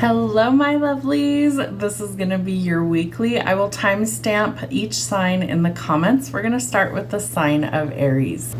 Hello, my lovelies. This is going to be your weekly. I will timestamp each sign in the comments. We're going to start with the sign of Aries.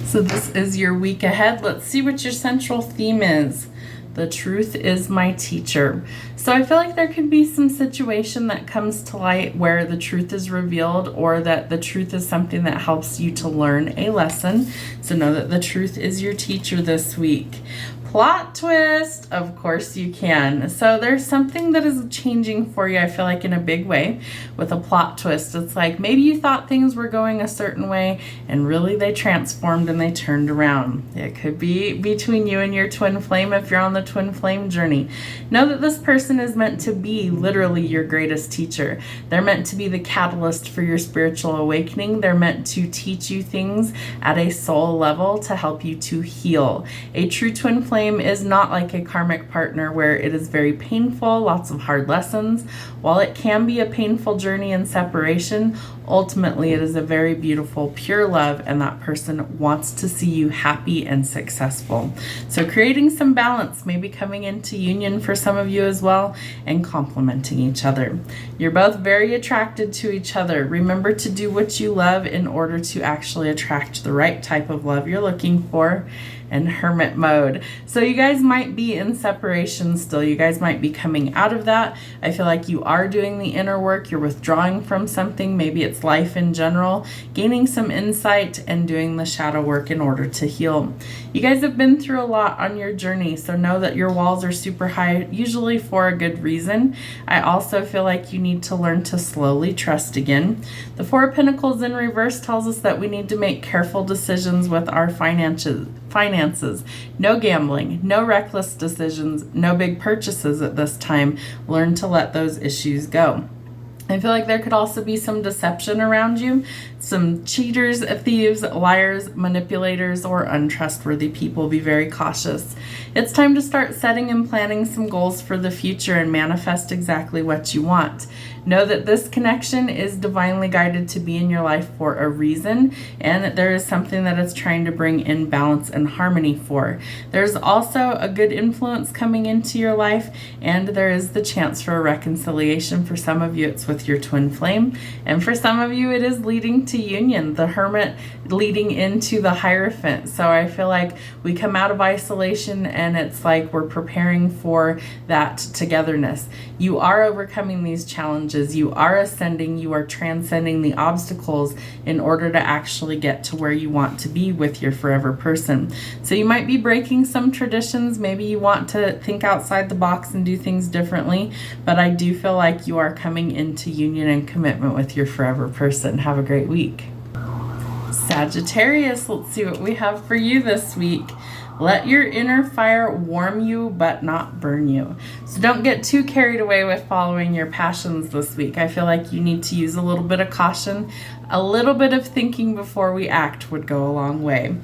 So this is your week ahead. Let's see what your central theme is. The truth is my teacher. So I feel like there could be some situation that comes to light where the truth is revealed, or that the truth is something that helps you to learn a lesson. So know that the truth is your teacher this week. Plot twist, of course you can. So there's something that is changing for you, I feel like, in a big way with a plot twist. It's like maybe you thought things were going a certain way and really they transformed and they turned around. It could be between you and your twin flame if you're on the twin flame journey. Know that this person is meant to be literally your greatest teacher. They're meant to be the catalyst for your spiritual awakening. They're meant to teach you things at a soul level to help you to heal. A true twin flame is not like a karmic partner where it is very painful, lots of hard lessons. While it can be a painful journey in separation, ultimately it is a very beautiful, pure love, and that person wants to see you happy and successful. So creating some balance, maybe coming into union for some of you as well, and complementing each other. You're both very attracted to each other. Remember to do what you love in order to actually attract the right type of love you're looking for. And hermit mode. So you guys might be in separation still. You guys might be coming out of that. I feel like you are doing the inner work. You're withdrawing from something. Maybe it's life in general, gaining some insight and doing the shadow work in order to heal. You guys have been through a lot on your journey, so know that your walls are super high, usually for a good reason. I also feel like you need to learn to slowly trust again. The Four of Pentacles in reverse tells us that we need to make careful decisions with our finances. No gambling, no reckless decisions, no big purchases at this time. Learn to let those issues go. I feel like there could also be some deception around you, some cheaters, thieves, liars, manipulators, or untrustworthy people. Be very cautious. It's time to start setting and planning some goals for the future and manifest exactly what you want. Know that this connection is divinely guided to be in your life for a reason, and there is something that it's trying to bring in balance and harmony for. There's also a good influence coming into your life, and there is the chance for a reconciliation. For some of you, it's with your twin flame, and for some of you, it is leading to union, the Hermit leading into the Hierophant. So I feel like we come out of isolation, and it's like we're preparing for that togetherness. You are overcoming these challenges. You are ascending, you are transcending the obstacles in order to actually get to where you want to be with your forever person. So you might be breaking some traditions. Maybe you want to think outside the box and do things differently, but I do feel like you are coming into union and commitment with your forever person. Have a great week. Sagittarius, let's see what we have for you this week. Let your inner fire warm you, but not burn you. So don't get too carried away with following your passions this week. I feel like you need to use a little bit of caution. A little bit of thinking before we act would go a long way.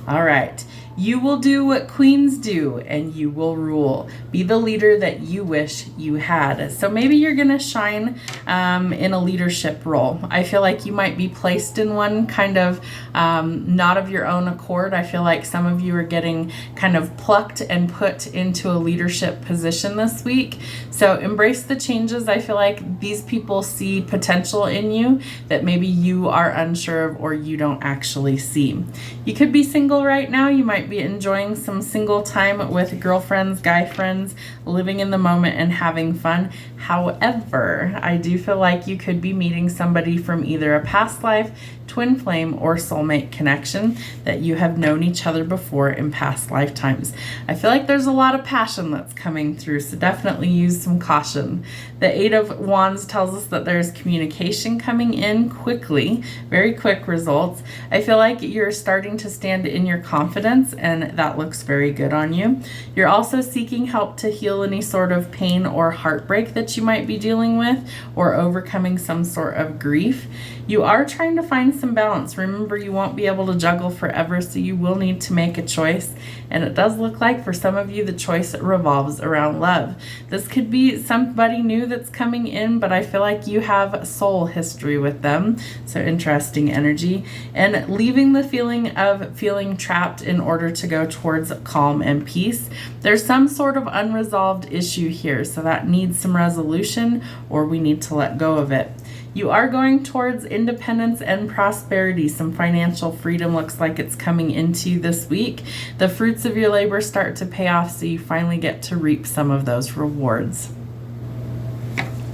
All right. You will do what queens do, and you will rule. Be the leader that you wish you had. So maybe you're going to shine in a leadership role. I feel like you might be placed in one kind of not of your own accord. I feel like some of you are getting kind of plucked and put into a leadership position this week. So embrace the changes. I feel like these people see potential in you that maybe you are unsure of or you don't actually see. You could be single right now. You might be enjoying some single time with girlfriends, guy friends, living in the moment and having fun. However, I do feel like you could be meeting somebody from either a past life, twin flame, or soulmate connection that you have known each other before in past lifetimes. I feel like there's a lot of passion that's coming through, so definitely use some caution. The Eight of Wands tells us that there's communication coming in quickly, very quick results. I feel like you're starting to stand in your confidence, and that looks very good on you. You're also seeking help to heal any sort of pain or heartbreak that you might be dealing with, or overcoming some sort of grief. You are trying to find some balance. Remember, you won't be able to juggle forever, so you will need to make a choice. And it does look like for some of you, the choice revolves around love. This could be somebody new that's coming in, but I feel like you have soul history with them. So interesting energy. And leaving the feeling of feeling trapped in order to go towards calm and peace. There's some sort of unresolved issue here, so that needs some resolution, or we need to let go of it. You are going towards independence and prosperity. Some financial freedom looks like it's coming into you this week. The fruits of your labor start to pay off, so you finally get to reap some of those rewards.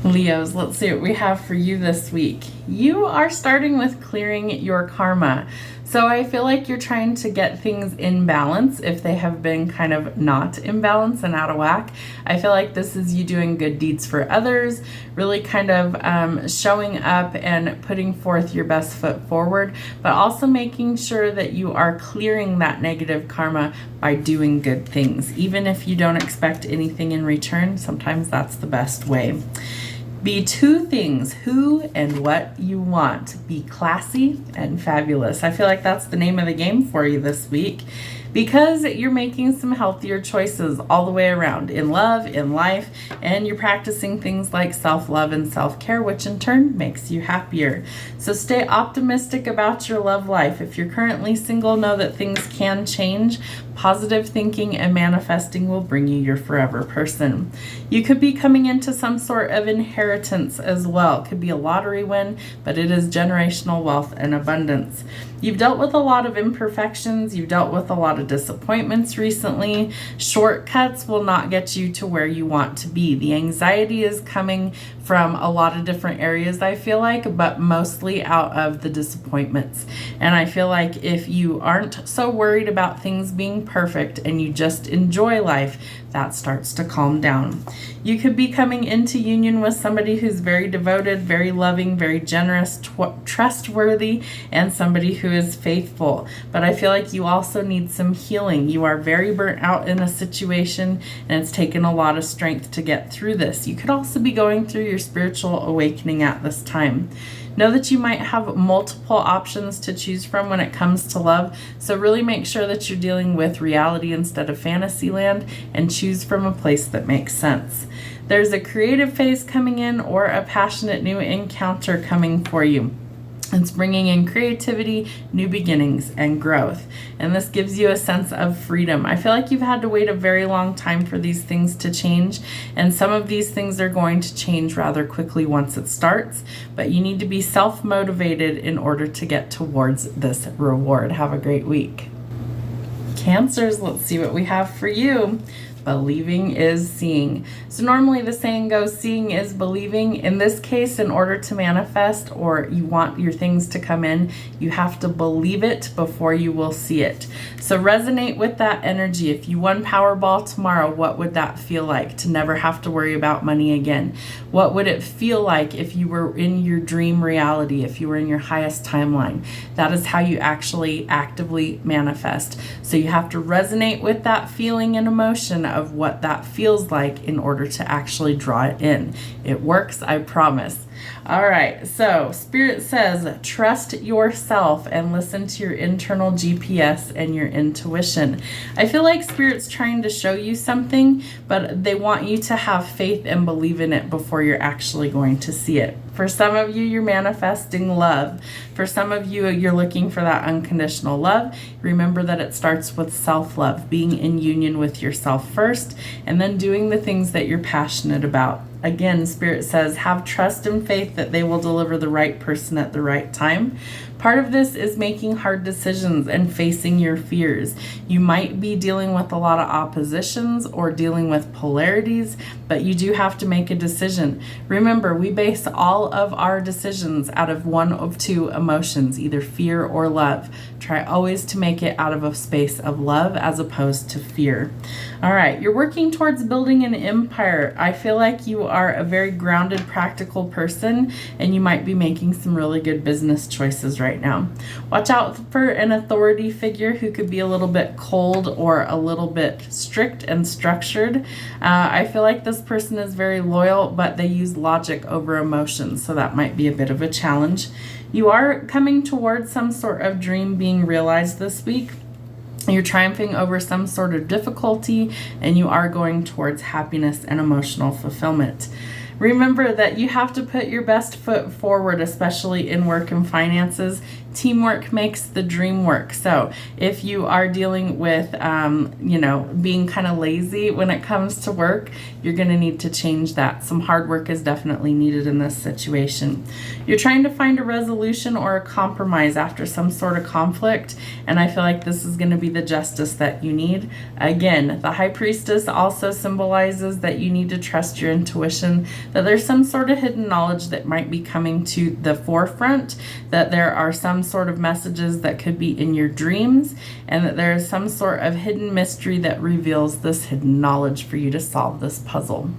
Leos, let's see what we have for you this week. You are starting with clearing your karma. So I feel like you're trying to get things in balance if they have been kind of not in balance and out of whack. I feel like this is you doing good deeds for others, really kind of showing up and putting forth your best foot forward, but also making sure that you are clearing that negative karma by doing good things. Even if you don't expect anything in return, sometimes that's the best way. Be two things, who and what you want. Be classy and fabulous. I feel like that's the name of the game for you this week, because you're making some healthier choices all the way around in love, in life, and you're practicing things like self-love and self-care, which in turn makes you happier. So stay optimistic about your love life. If you're currently single, know that things can change. Positive thinking and manifesting will bring you your forever person. You could be coming into some sort of inheritance as well. It could be a lottery win, but it is generational wealth and abundance. You've dealt with a lot of imperfections. You've dealt with a lot of disappointments recently. Shortcuts will not get you to where you want to be. The anxiety is coming from a lot of different areas, I feel like, but mostly out of the disappointments. And I feel like if you aren't so worried about things being perfect and you just enjoy life, that starts to calm down. You could be coming into union with somebody who's very devoted, very loving, very generous, trustworthy, and somebody who is faithful. But I feel like you also need some healing. You are very burnt out in a situation, and it's taken a lot of strength to get through this. You could also be going through your spiritual awakening at this time. Know that you might have multiple options to choose from when it comes to love, so really make sure that you're dealing with reality instead of fantasy land, and choose from a place that makes sense. There's a creative phase coming in or a passionate new encounter coming for you. It's bringing in creativity, new beginnings, and growth. And this gives you a sense of freedom. I feel like you've had to wait a very long time for these things to change. And some of these things are going to change rather quickly once it starts. But you need to be self-motivated in order to get towards this reward. Have a great week. Cancers, let's see what we have for you. Believing is seeing. So normally the saying goes, seeing is believing. In this case, in order to manifest or you want your things to come in, you have to believe it before you will see it. So resonate with that energy. If you won Powerball tomorrow, what would that feel like to never have to worry about money again? What would it feel like if you were in your dream reality, if you were in your highest timeline? That is how you actually actively manifest. So you have to resonate with that feeling and emotion of what that feels like in order to actually draw it in. It works, I promise. All right, so Spirit says, trust yourself and listen to your internal GPS and your intuition. I feel like Spirit's trying to show you something, but they want you to have faith and believe in it before you're actually going to see it. For some of you, you're manifesting love. For some of you, you're looking for that unconditional love. Remember that it starts with self-love, being in union with yourself first, and then doing the things that you're passionate about. Again, Spirit says, have trust and faith that they will deliver the right person at the right time. Part of this is making hard decisions and facing your fears. You might be dealing with a lot of oppositions or dealing with polarities, but you do have to make a decision. Remember, we base all of our decisions out of one of two emotions, either fear or love. Try always to make it out of a space of love as opposed to fear. All right, you're working towards building an empire. I feel like you are a very grounded, practical person, and you might be making some really good business choices right right now. Watch out for an authority figure who could be a little bit cold or a little bit strict and structured. I feel like this person is very loyal, but they use logic over emotions, so that might be a bit of a challenge. You are coming towards some sort of dream being realized this week. You're triumphing over some sort of difficulty, and you are going towards happiness and emotional fulfillment. Remember that you have to put your best foot forward, especially in work and finances. Teamwork makes the dream work. So if you are dealing with, being kind of lazy when it comes to work, you're going to need to change that. Some hard work is definitely needed in this situation. You're trying to find a resolution or a compromise after some sort of conflict, and I feel like this is going to be the justice that you need. Again, the High Priestess also symbolizes that you need to trust your intuition, that there's some sort of hidden knowledge that might be coming to the forefront, that there are some sort of messages that could be in your dreams, and that there is some sort of hidden mystery that reveals this hidden knowledge for you to solve this puzzle.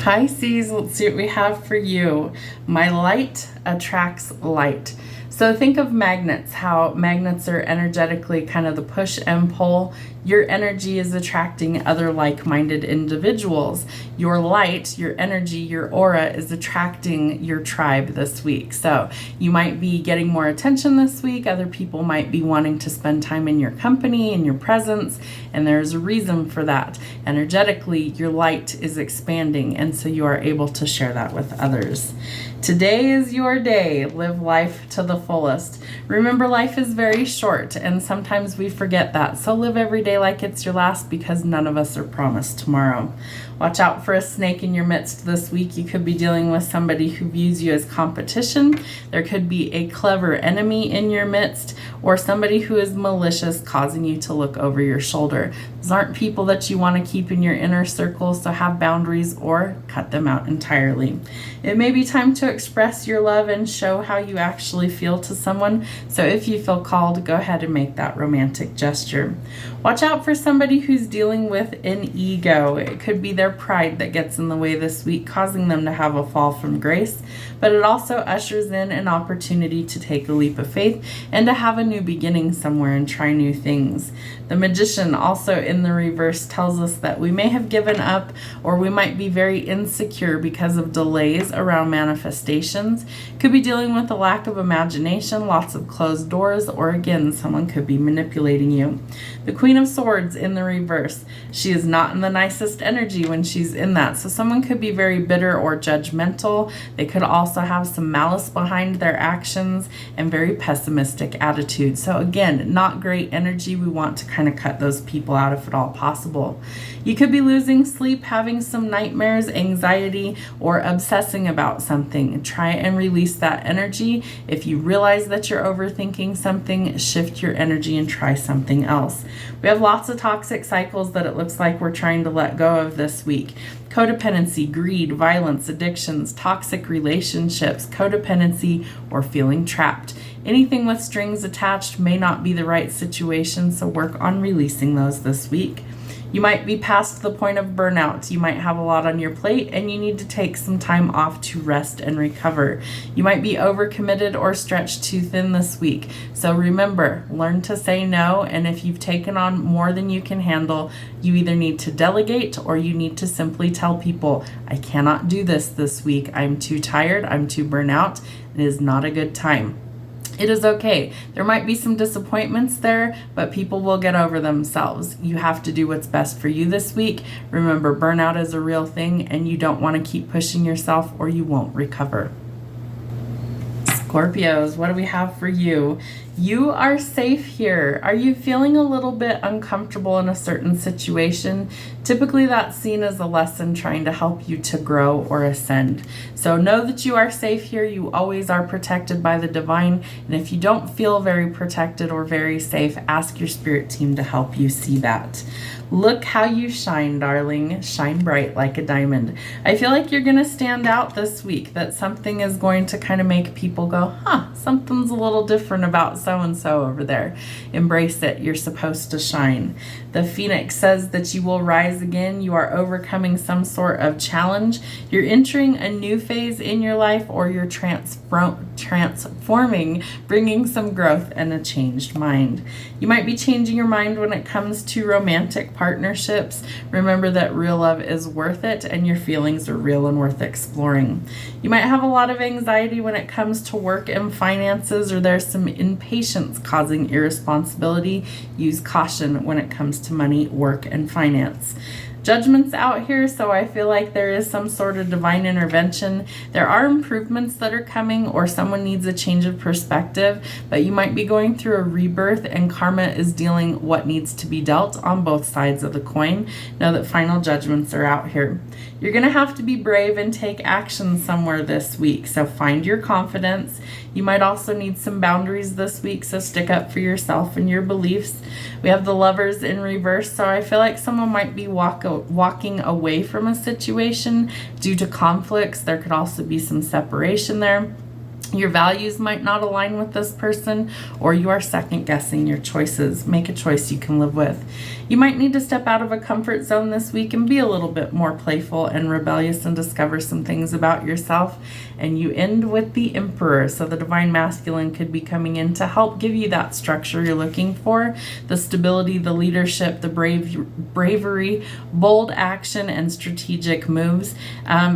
Pisces, let's see what we have for you. My light attracts light. So think of magnets, how magnets are energetically kind of the push and pull. Your energy is attracting other like-minded individuals. Your light, your energy, your aura is attracting your tribe this week. So you might be getting more attention this week. Other people might be wanting to spend time in your company, in your presence, and there's a reason for that. Energetically, your light is expanding, and so you are able to share that with others. Today is your day. Live life to the fullest. Remember, life is very short, and sometimes we forget that. So live every day like it's your last, because none of us are promised tomorrow. Watch out for a snake in your midst this week. You could be dealing with somebody who views you as competition. There could be a clever enemy in your midst, or somebody who is malicious, causing you to look over your shoulder. Those aren't people that you want to keep in your inner circle, so have boundaries or cut them out entirely. It may be time to express your love and show how you actually feel to someone. So if you feel called, go ahead and make that romantic gesture. Watch out for somebody who's dealing with an ego. It could be their pride that gets in the way this week, causing them to have a fall from grace. But it also ushers in an opportunity to take a leap of faith and to have a new beginning somewhere and try new things. The Magician, also in the reverse, tells us that we may have given up, or we might be very insecure because of delays around manifestations. Could be dealing with a lack of imagination, lots of closed doors, or again, someone could be manipulating you. The Queen of Swords in the reverse. She is not in the nicest energy when she's in that. So someone could be very bitter or judgmental. They could also have some malice behind their actions and very pessimistic attitude. So again, not great energy. We want to kind of cut those people out if at all possible. You could be losing sleep, having some nightmares, anxiety, or obsessing about something. Try and release that energy. If you realize that you're overthinking something, shift your energy and try something else. We have lots of toxic cycles that it looks like we're trying to let go of this week. Codependency, greed, violence, addictions, toxic relationships, codependency, or feeling trapped. Anything with strings attached may not be the right situation, so work on releasing those this week. You might be past the point of burnout. You might have a lot on your plate and you need to take some time off to rest and recover. You might be overcommitted or stretched too thin this week. So remember, learn to say no, and if you've taken on more than you can handle, you either need to delegate or you need to simply tell people, I cannot do this week. I'm too tired, I'm too burnt out. It is not a good time. It is okay. There might be some disappointments there, but people will get over themselves. You have to do what's best for you this week. Remember, burnout is a real thing, and you don't want to keep pushing yourself or you won't recover. Scorpios, what do we have for you? You are safe here. Are you feeling a little bit uncomfortable in a certain situation? Typically that's seen as a lesson trying to help you to grow or ascend. So know that you are safe here. You always are protected by the divine. And if you don't feel very protected or very safe, ask your spirit team to help you see that. Look how you shine, darling. Shine bright like a diamond. I feel like you're going to stand out this week, that something is going to kind of make people go, something's a little different about so-and-so over there. Embrace it. You're supposed to shine. The Phoenix says that you will rise again. You are overcoming some sort of challenge. You're entering a new phase in your life, or you're transforming, bringing some growth and a changed mind. You might be changing your mind when it comes to romantic partnerships. Remember that real love is worth it, and your feelings are real and worth exploring. You might have a lot of anxiety when it comes to work and finances, or there's some impatience causing irresponsibility. Use caution when it comes to money, work, and finance. Judgment's out here, so I feel like there is some sort of divine intervention. There are improvements that are coming, or someone needs a change of perspective, but you might be going through a rebirth, and karma is dealing what needs to be dealt on both sides of the coin. Know that final judgments are out here. You're going to have to be brave and take action somewhere this week, so find your confidence. You might also need some boundaries this week, so stick up for yourself and your beliefs. We have the Lovers in reverse, so I feel like someone might be walking away from a situation due to conflicts. There could also be some separation there. Your values might not align with this person, or you are second guessing your choices. Make a choice you can live with. You might need to step out of a comfort zone this week and be a little bit more playful and rebellious and discover some things about yourself. And you end with the Emperor. So the Divine Masculine could be coming in to help give you that structure you're looking for, the stability, the leadership, the bravery, bold action, and strategic moves.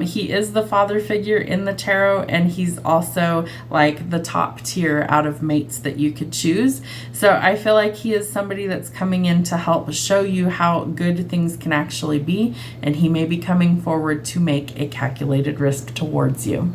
He is the father figure in the tarot, and he's also like the top tier out of mates that you could choose. So I feel like he is somebody that's coming in to help show you how good things can actually be, and he may be coming forward to make a calculated risk towards you.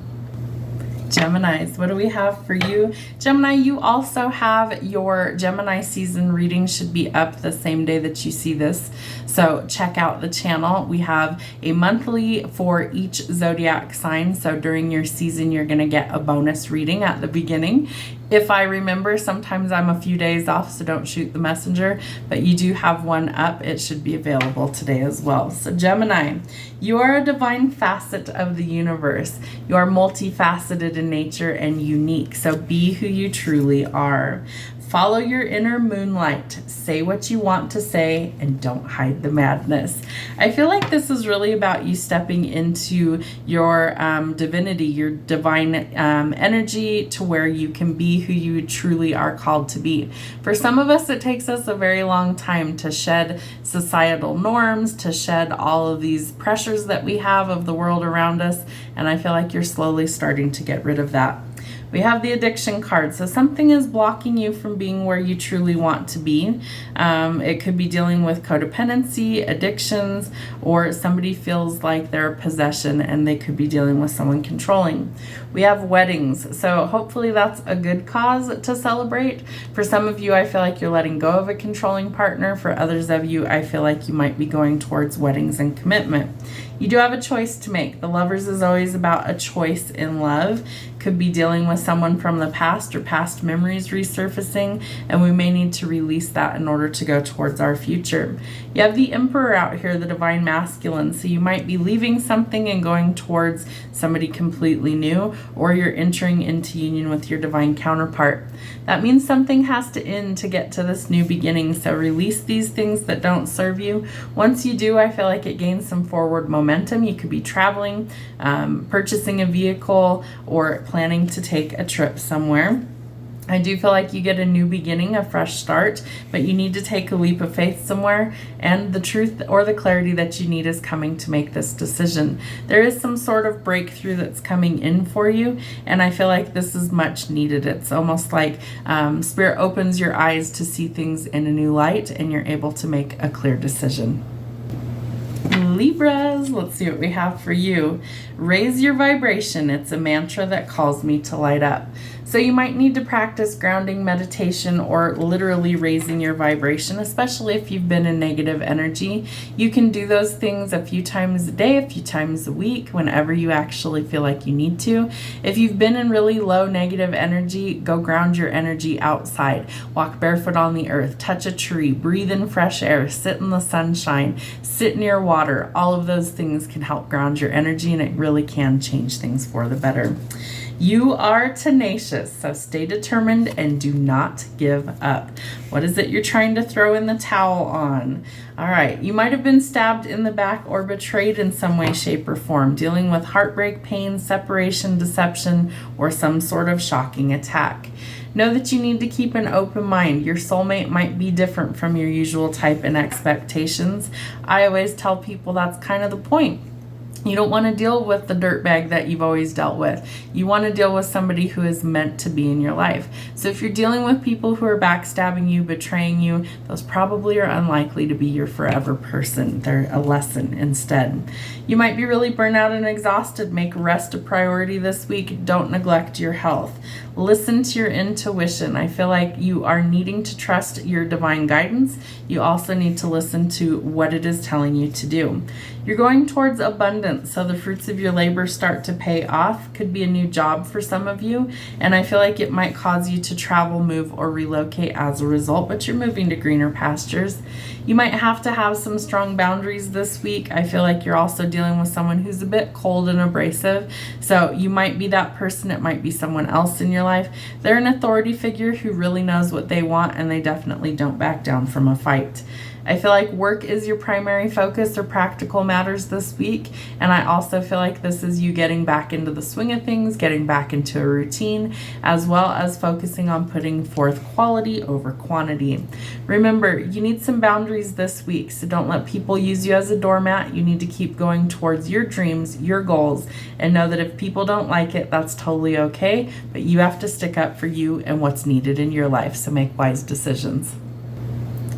Geminis, what do we have for you? Gemini, you also have your Gemini season reading, should be up the same day that you see this. So check out the channel. We have a monthly for each zodiac sign. So during your season, you're going to get a bonus reading at the beginning. If I remember, sometimes I'm a few days off, so don't shoot the messenger, but you do have one up. It should be available today as well. So Gemini, you are a divine facet of the universe. You are multifaceted in nature and unique. So be who you truly are. Follow your inner moonlight. Say what you want to say and don't hide the madness. I feel like this is really about you stepping into your divinity, your divine energy, to where you can be who you truly are called to be. For some of us, it takes us a very long time to shed societal norms, to shed all of these pressures that we have of the world around us. And I feel like you're slowly starting to get rid of that. We have the addiction card. So something is blocking you from being where you truly want to be. It could be dealing with codependency, addictions, or somebody feels like they're a possession and they could be dealing with someone controlling. We have weddings. So hopefully that's a good cause to celebrate. For some of you, I feel like you're letting go of a controlling partner. For others of you, I feel like you might be going towards weddings and commitment. You do have a choice to make. The Lovers is always about a choice in love. Could be dealing with someone from the past, or past memories resurfacing, and we may need to release that in order to go towards our future. You have the Emperor out here, the Divine Masculine, so you might be leaving something and going towards somebody completely new, or you're entering into union with your divine counterpart. That means something has to end to get to this new beginning, so release these things that don't serve you. Once you do, I feel like it gains some forward momentum. You could be traveling, purchasing a vehicle, or planning to take a trip somewhere. I do feel like you get a new beginning, a fresh start, but you need to take a leap of faith somewhere, and the truth or the clarity that you need is coming to make this decision. There is some sort of breakthrough that's coming in for you, and I feel like this is much needed. It's almost like Spirit opens your eyes to see things in a new light, and you're able to make a clear decision. Libras, let's see what we have for you. Raise your vibration. It's a mantra that calls me to light up. So you might need to practice grounding meditation, or literally raising your vibration, especially if you've been in negative energy. You can do those things a few times a day, a few times a week, whenever you actually feel like you need to. If you've been in really low negative energy, go ground your energy outside. Walk barefoot on the earth, touch a tree, breathe in fresh air, sit in the sunshine, sit near water. All of those things can help ground your energy, and it really can change things for the better. You are tenacious, so stay determined and do not give up. What is it you're trying to throw in the towel on? All right, you might have been stabbed in the back or betrayed in some way, shape, or form, dealing with heartbreak, pain, separation, deception, or some sort of shocking attack. Know that you need to keep an open mind. Your soulmate might be different from your usual type and expectations. I always tell people that's kind of the point. You don't want to deal with the dirtbag that you've always dealt with. You want to deal with somebody who is meant to be in your life. So if you're dealing with people who are backstabbing you, betraying you, those probably are unlikely to be your forever person. They're a lesson instead. You might be really burnt out and exhausted. Make rest a priority this week. Don't neglect your health. Listen to your intuition. I feel like you are needing to trust your divine guidance. You also need to listen to what it is telling you to do. You're going towards abundance, so the fruits of your labor start to pay off. Could be a new job for some of you, and I feel like it might cause you to travel, move, or relocate as a result, but you're moving to greener pastures. You might have to have some strong boundaries this week. I feel like you're also dealing with someone who's a bit cold and abrasive, so you might be that person. It might be someone else in your life. They're an authority figure who really knows what they want, and they definitely don't back down from a fight. I feel like work is your primary focus or practical matters this week, and I also feel like this is you getting back into the swing of things, getting back into a routine, as well as focusing on putting forth quality over quantity. Remember, you need some boundaries this week, so don't let people use you as a doormat. You need to keep going towards your dreams, your goals, and know that if people don't like it, that's totally okay, but you have to stick up for you and what's needed in your life, so make wise decisions.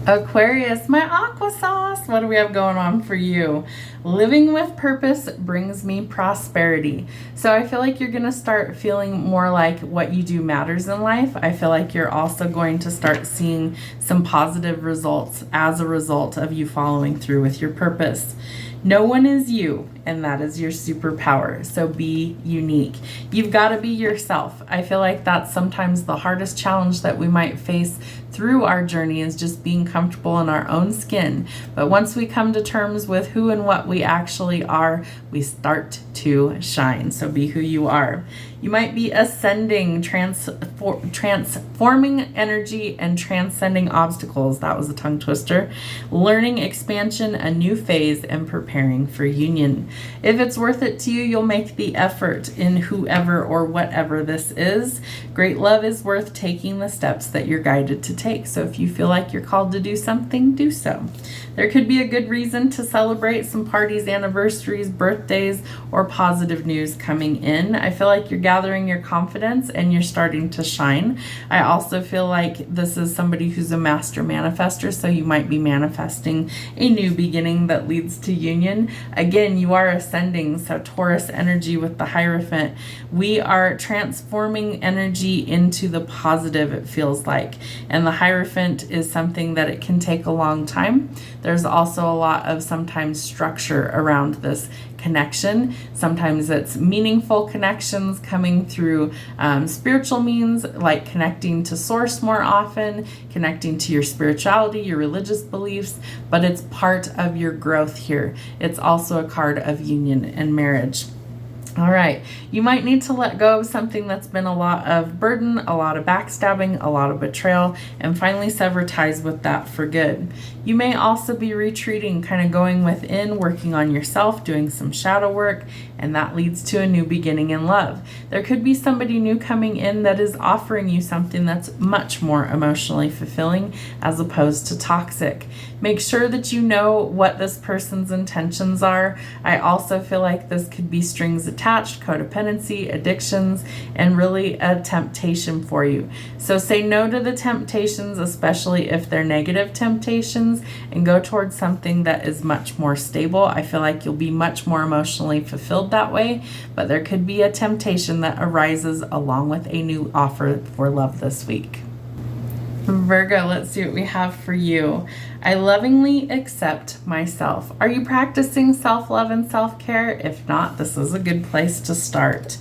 Aquarius, my aqua sauce. What do we have going on for you? Living with purpose brings me prosperity. So I feel like you're going to start feeling more like what you do matters in life. I feel like you're also going to start seeing some positive results as a result of you following through with your purpose. No one is you, and that is your superpower. So be unique. You've got to be yourself. I feel like that's sometimes the hardest challenge that we might face through our journey, is just being comfortable in our own skin. But once we come to terms with who and what we actually are, we start to shine. So be who you are. You might be ascending, transforming energy and transcending obstacles. That was a tongue twister. Learning expansion, a new phase, and preparing for union. If it's worth it to you, you'll make the effort in whoever or whatever this is. Great love is worth taking the steps that you're guided to take. So if you feel like you're called to do something, do so. There could be a good reason to celebrate some parties, anniversaries, birthdays, or positive news coming in. I feel like you're gathering your confidence and you're starting to shine. I also feel like this is somebody who's a master manifester, so you might be manifesting a new beginning that leads to union. Again, you are ascending, so Taurus energy with the Hierophant. We are transforming energy into the positive, it feels like. And the Hierophant is something that it can take a long time. There's also a lot of sometimes structure around this connection. Sometimes it's meaningful connections coming through spiritual means, like connecting to source more often, connecting to your spirituality, your religious beliefs, but it's part of your growth here. It's also a card of union and marriage. All right, you might need to let go of something that's been a lot of burden, a lot of backstabbing, a lot of betrayal, and finally sever ties with that for good. You may also be retreating, kind of going within, working on yourself, doing some shadow work, and that leads to a new beginning in love. There could be somebody new coming in that is offering you something that's much more emotionally fulfilling as opposed to toxic. Make sure that you know what this person's intentions are. I also feel like this could be strings attached, codependency, addictions, and really a temptation for you. So say no to the temptations, especially if they're negative temptations, and go towards something that is much more stable. I feel like you'll be much more emotionally fulfilled that way, but there could be a temptation that arises along with a new offer for love this week. Virgo, let's see what we have for you. I lovingly accept myself. Are you practicing self-love and self-care? If not, this is a good place to start.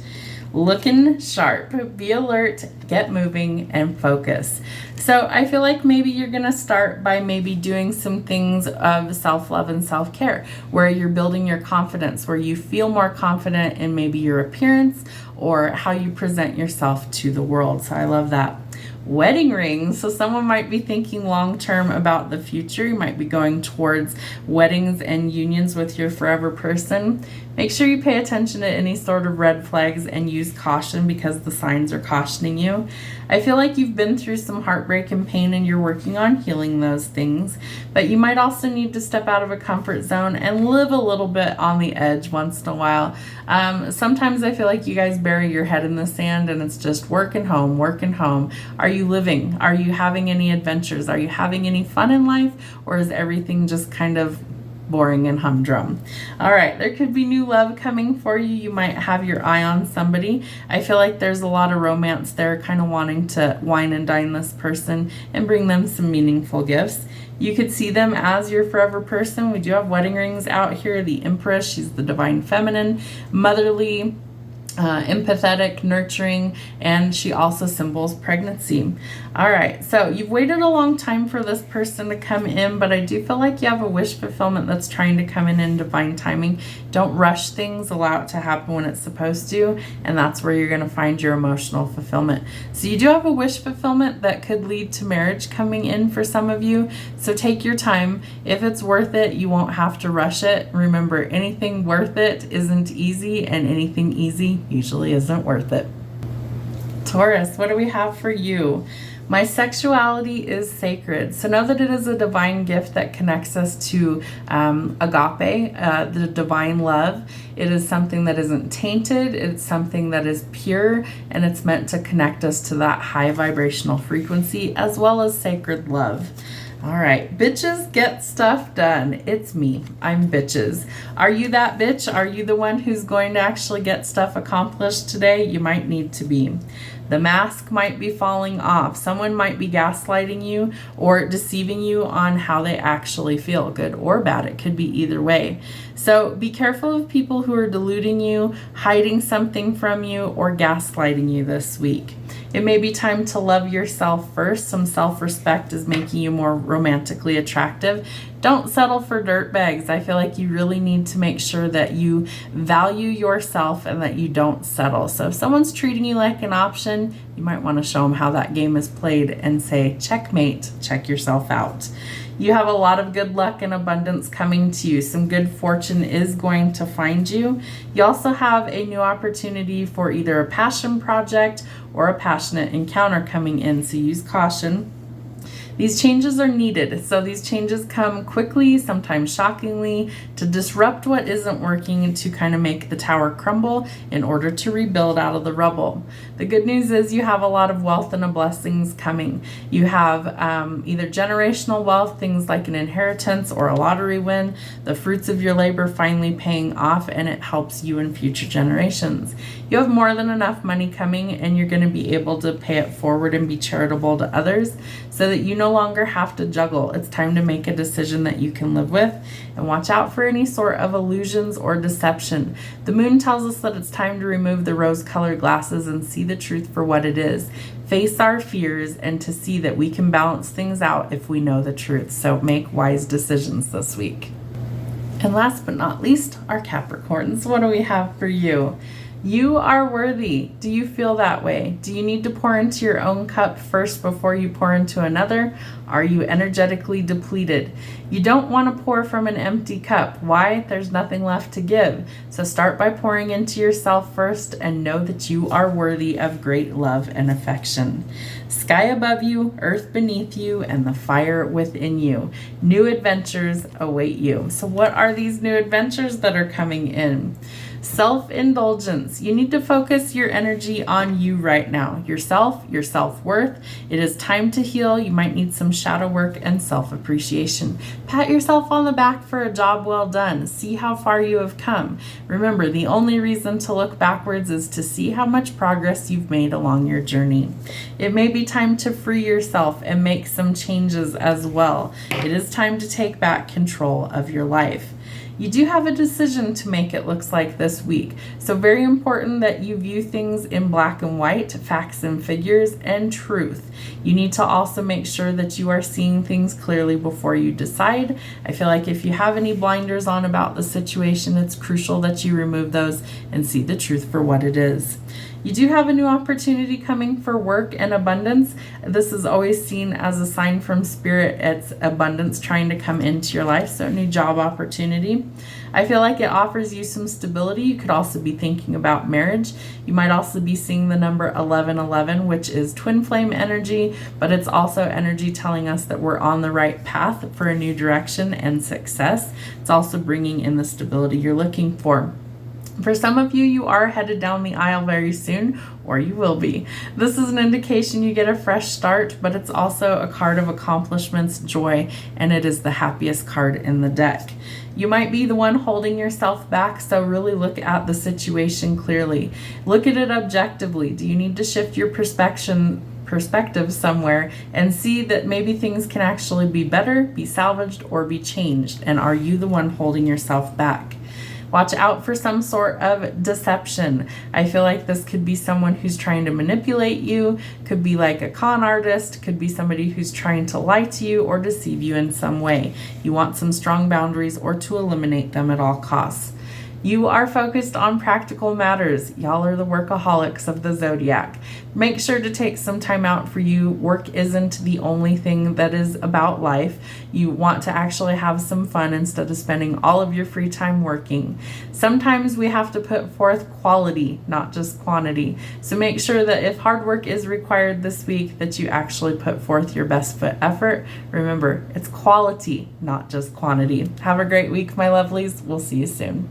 Looking sharp, be alert, get moving, and focus. So I feel like maybe you're going to start by maybe doing some things of self-love and self-care, where you're building your confidence, where you feel more confident in maybe your appearance or how you present yourself to the world. So I love that. Wedding rings. So someone might be thinking long-term about the future. You might be going towards weddings and unions with your forever person. Make sure you pay attention to any sort of red flags and use caution, because the signs are cautioning you. I feel like you've been through some heartbreak and pain and you're working on healing those things, but you might also need to step out of a comfort zone and live a little bit on the edge once in a while. Sometimes I feel like you guys bury your head in the sand and it's just work and home, work and home. Are you living? Are you having any adventures? Are you having any fun in life? Or is everything just kind of boring and humdrum? All right, there could be new love coming for you. You might have your eye on somebody. I feel like there's a lot of romance there, kind of wanting to wine and dine this person and bring them some meaningful gifts. You could see them as your forever person. We do have wedding rings out here. The Empress, she's the divine feminine, motherly, empathetic, nurturing, and she also symbols pregnancy. All right, so you've waited a long time for this person to come in, but I do feel like you have a wish fulfillment that's trying to come in divine timing. Don't rush things, allow it to happen when it's supposed to, and that's where you're going to find your emotional fulfillment. So you do have a wish fulfillment that could lead to marriage coming in for some of you, so take your time. If it's worth it, you won't have to rush it. Remember, anything worth it isn't easy, and anything easy usually isn't worth it. Taurus, what do we have for you? My sexuality is sacred. So know that it is a divine gift that connects us to agape, the divine love. It is something that isn't tainted. It's something that is pure, and it's meant to connect us to that high vibrational frequency as well as sacred love. All right, bitches get stuff done. It's me. I'm bitches. Are you that bitch? Are you the one who's going to actually get stuff accomplished today? You might need to be. The mask might be falling off. Someone might be gaslighting you or deceiving you on how they actually feel, good or bad. It could be either way. So be careful of people who are deluding you, hiding something from you, or gaslighting you this week. It may be time to love yourself first. Some self-respect is making you more romantically attractive. Don't settle for dirtbags. I feel like you really need to make sure that you value yourself and that you don't settle. So if someone's treating you like an option, you might want to show them how that game is played and say, checkmate, check yourself out. You have a lot of good luck and abundance coming to you. Some good fortune is going to find you. You also have a new opportunity for either a passion project or a passionate encounter coming in, so use caution. These changes are needed. So these changes come quickly, sometimes shockingly, to disrupt what isn't working, to kind of make the tower crumble in order to rebuild out of the rubble. The good news is you have a lot of wealth and blessings coming. You have either generational wealth, things like an inheritance or a lottery win, the fruits of your labor finally paying off, and it helps you in future generations. You have more than enough money coming, and you're going to be able to pay it forward and be charitable to others so that you no longer have to juggle. It's time to make a decision that you can live with, and watch out for any sort of illusions or deception. The moon tells us that it's time to remove the rose-colored glasses and see the truth for what it is. Face our fears and to see that we can balance things out if we know the truth. So make wise decisions this week. And last but not least, our Capricorns. What do we have for you? You are worthy. Do you feel that way? Do you need to pour into your own cup first before you pour into another? Are you energetically depleted? You don't want to pour from an empty cup. Why? There's nothing left to give. So start by pouring into yourself first and know that you are worthy of great love and affection. Sky above you, earth beneath you, and the fire within you. New adventures await you. So what are these new adventures that are coming in? Self-indulgence. You need to focus your energy on you right now. Yourself, your self-worth. It is time to heal. You might need some shadow work and self-appreciation. Pat yourself on the back for a job well done. See how far you have come. Remember, the only reason to look backwards is to see how much progress you've made along your journey. It may be time to free yourself and make some changes as well. It is time to take back control of your life. You do have a decision to make, it looks like, this week. So very important that you view things in black and white, facts and figures, and truth. You need to also make sure that you are seeing things clearly before you decide. I feel like if you have any blinders on about the situation, it's crucial that you remove those and see the truth for what it is. You do have a new opportunity coming for work and abundance. This is always seen as a sign from Spirit. It's abundance trying to come into your life, so a new job opportunity. I feel like it offers you some stability. You could also be thinking about marriage. You might also be seeing the number 1111, which is twin flame energy, but it's also energy telling us that we're on the right path for a new direction and success. It's also bringing in the stability you're looking for. For some of you, you are headed down the aisle very soon, or you will be. This is an indication you get a fresh start, but it's also a card of accomplishments, joy, and it is the happiest card in the deck. You might be the one holding yourself back, so really look at the situation clearly. Look at it objectively. Do you need to shift your perspective somewhere and see that maybe things can actually be better, be salvaged, or be changed? And are you the one holding yourself back? Watch out for some sort of deception. I feel like this could be someone who's trying to manipulate you, could be like a con artist, could be somebody who's trying to lie to you or deceive you in some way. You want some strong boundaries or to eliminate them at all costs. You are focused on practical matters. Y'all are the workaholics of the zodiac. Make sure to take some time out for you. Work isn't the only thing that is about life. You want to actually have some fun instead of spending all of your free time working. Sometimes we have to put forth quality, not just quantity. So make sure that if hard work is required this week, that you actually put forth your best foot effort. Remember, it's quality, not just quantity. Have a great week, my lovelies. We'll see you soon.